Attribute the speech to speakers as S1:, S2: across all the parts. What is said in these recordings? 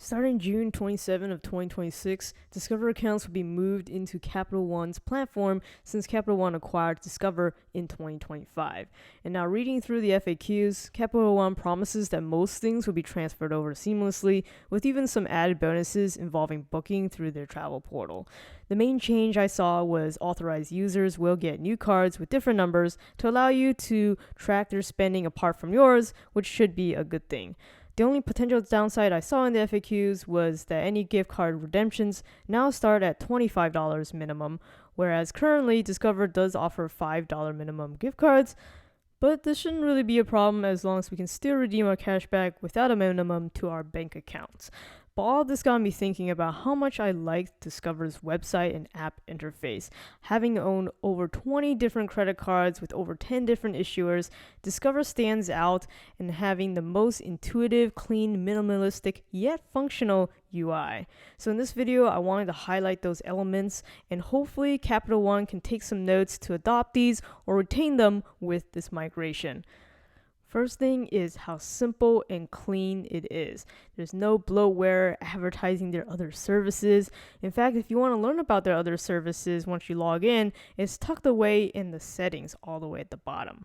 S1: Starting June 27 of 2026, Discover accounts will be moved into Capital One's platform since Capital One acquired Discover in 2025. And now reading through the FAQs, Capital One promises that most things will be transferred over seamlessly, with even some added bonuses involving booking through their travel portal. The main change I saw was authorized users will get new cards with different numbers to allow you to track their spending apart from yours, which should be a good thing. The only potential downside I saw in the FAQs was that any gift card redemptions now start at $25 minimum, whereas currently Discover does offer $5 minimum gift cards, but this shouldn't really be a problem as long as we can still redeem our cash back without a minimum to our bank accounts. But all this got me thinking about how much I liked Discover's website and app interface. Having owned over 20 different credit cards with over 10 different issuers, Discover stands out in having the most intuitive, clean, minimalistic, yet functional UI. So in this video, I wanted to highlight those elements, and hopefully Capital One can take some notes to adopt these or retain them with this migration. First thing is how simple and clean it is. There's no bloatware advertising their other services. In fact, if you want to learn about their other services once you log in, it's tucked away in the settings all the way at the bottom.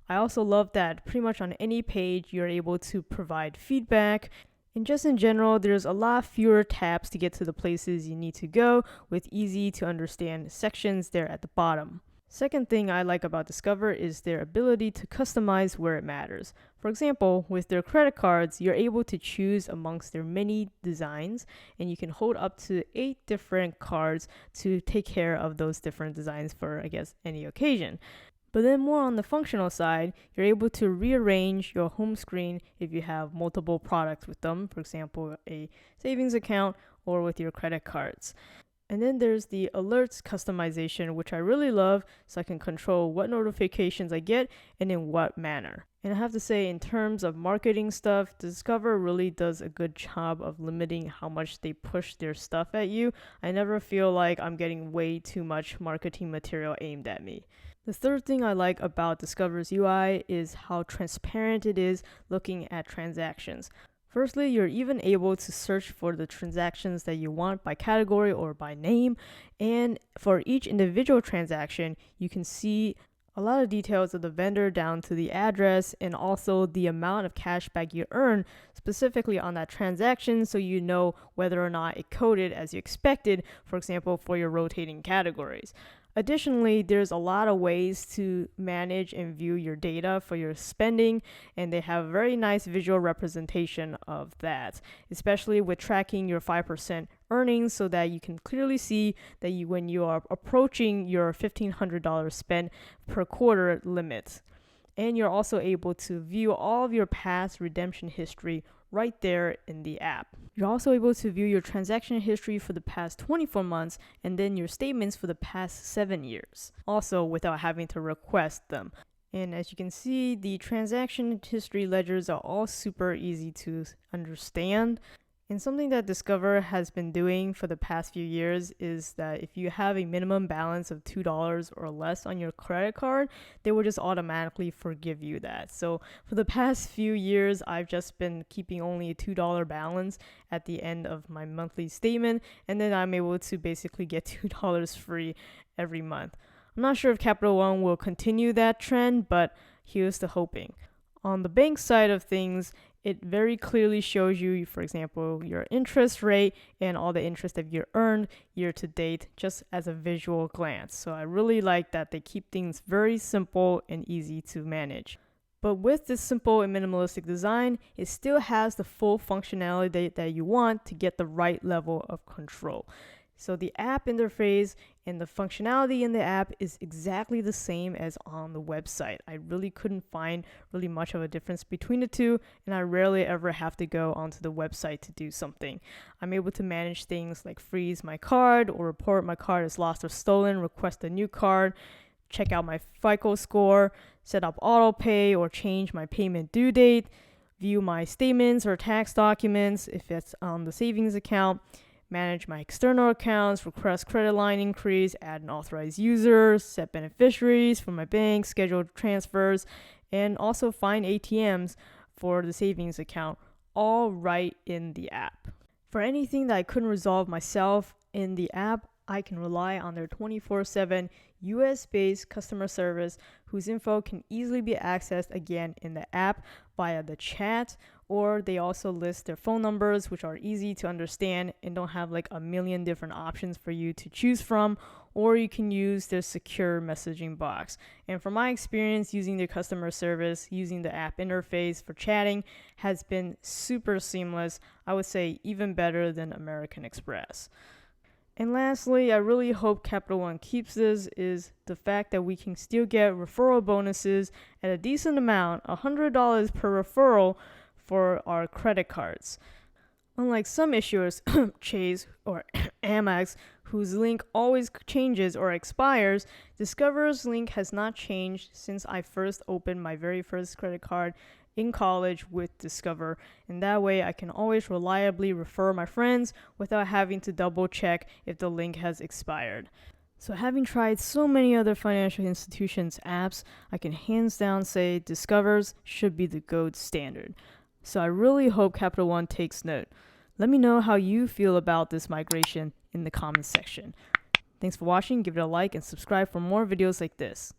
S1: I also love that pretty much on any page you're able to provide feedback. And just in general, there's a lot fewer tabs to get to the places you need to go with easy to understand sections there at the bottom. Second thing I like about Discover is their ability to customize where it matters. For example, with their credit cards, you're able to choose amongst their many designs, and you can hold up to 8 different cards to take care of those different designs for, any occasion. But then more on the functional side, you're able to rearrange your home screen if you have multiple products with them, for example, a savings account or with your credit cards. And then there's the alerts customization, which I really love, so I can control what notifications I get and in what manner. And I have to say, in terms of marketing stuff, Discover really does a good job of limiting how much they push their stuff at you. I never feel like I'm getting way too much marketing material aimed at me. The third thing I like about Discover's UI is how transparent it is looking at transactions. Firstly, you're even able to search for the transactions that you want by category or by name, and for each individual transaction, you can see a lot of details of the vendor down to the address and also the amount of cash back you earn specifically on that transaction, so you know whether or not it coded as you expected, for example, for your rotating categories. Additionally, there's a lot of ways to manage and view your data for your spending, and they have a very nice visual representation of that, especially with tracking your 5% earnings so that you can clearly see that when you are approaching your $1,500 spend per quarter limit. And you're also able to view all of your past redemption history right there in the app. You're also able to view your transaction history for the past 24 months and then your statements for the past 7 years, also without having to request them. And as you can see, the transaction history ledgers are all super easy to understand. And something that Discover has been doing for the past few years is that if you have a minimum balance of $2 or less on your credit card, they will just automatically forgive you that. So for the past few years, I've just been keeping only a $2 balance at the end of my monthly statement, and then I'm able to basically get $2 free every month. I'm not sure if Capital One will continue that trend, but here's the hoping. On the bank side of things, it very clearly shows you, for example, your interest rate and all the interest that you earned year to date just as a visual glance. So I really like that they keep things very simple and easy to manage. But with this simple and minimalistic design, it still has the full functionality that you want to get the right level of control. So the app interface and the functionality in the app is exactly the same as on the website. I really couldn't find really much of a difference between the two, and I rarely ever have to go onto the website to do something. I'm able to manage things like freeze my card or report my card as lost or stolen, request a new card, check out my FICO score, set up auto pay or change my payment due date, view my statements or tax documents if it's on the savings account, manage my external accounts, request credit line increase, add an authorized user, set beneficiaries for my bank, schedule transfers, and also find ATMs for the savings account, all right in the app. For anything that I couldn't resolve myself in the app, I can rely on their 24/7 US-based customer service whose info can easily be accessed again in the app via the chat, or they also list their phone numbers, which are easy to understand and don't have like a million different options for you to choose from, or you can use their secure messaging box. And from my experience using their customer service, using the app interface for chatting has been super seamless. I would say even better than American Express. And lastly, I really hope Capital One keeps this, is the fact that we can still get referral bonuses at a decent amount, $100 per referral for our credit cards. Unlike some issuers, Chase or Amex, whose link always changes or expires, Discover's link has not changed since I first opened my very first credit card in college with Discover, and that way I can always reliably refer my friends without having to double check if the link has expired. So having tried so many other financial institutions' apps, I can hands down say Discover's should be the gold standard. So I really hope Capital One takes note. Let me know how you feel about this migration in the comments section. Thanks for watching, give it a like and subscribe for more videos like this.